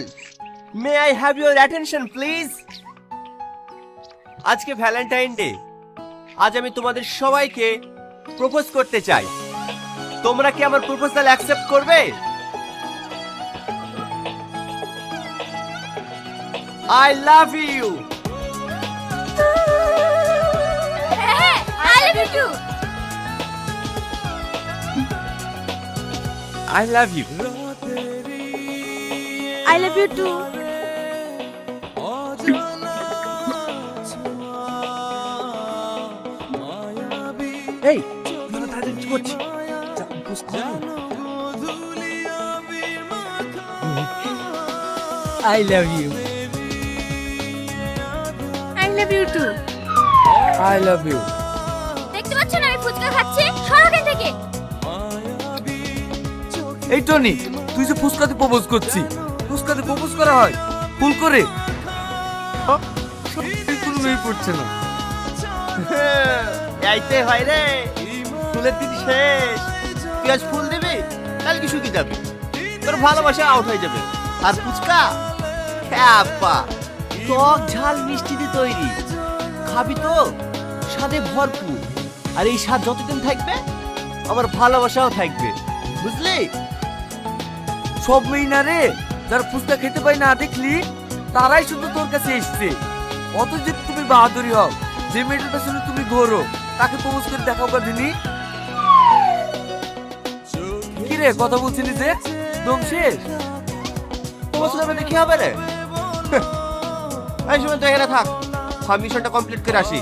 all, may I have your attention please? আজকে Valentine day. আজ আমি তোমাদের সবাইকে প্রপোজ করতে চাই। তোমরা কি আমার প্রপোজাল অ্যাকসেপ্ট করবে? I love you. I love you too. I love you. I love you too. এই তোমরা তাদের কি করছিস? I love you. I love you too. I love you. দেখতে পাচ্ছ না আমি ফুচকা খাচ্ছি? সরো এখান থেকে। এই টনি, তুই যে ফুসকাতে প্রপোজ করছিস, ফুসকাতে প্রপোজ করা হয় ফুল করে? কোনো মেয়ে পড়ছে না। এইতে হয় রে, ফুলের দিন শেষ। তুই আজ ফুল দিবি, কালকে শুকিয়ে যাবে, তোর ভালোবাসা আউট হয়ে যাবে। আর ফুচকা খ্যাপা, টক ঝাল মিষ্টি দিয়ে তৈরি, খাবি তো স্বাদে ভরপুর। আর এই স্বাদ যতদিন থাকবে আমার ভালোবাসাও থাকবে, বুঝলি? সব মেয়ে না রে, যারা ফুচকা খেতে পায় না দেখলি, তারাই শুধু তোর কাছে এসছে। অত যে তুমি বাহাদুরি হও, যে মেয়েটার পেছনে তুমি ঘোরো, তাকে প্রপোজ করে দেখাও দিনি। কি রে কথা বলছিলি যে দম শেষ? তোমার সাথে দেখি হবে রে। এই সময় তো এখানে থাক, আমি মিশনটা কমপ্লিট করে আসি।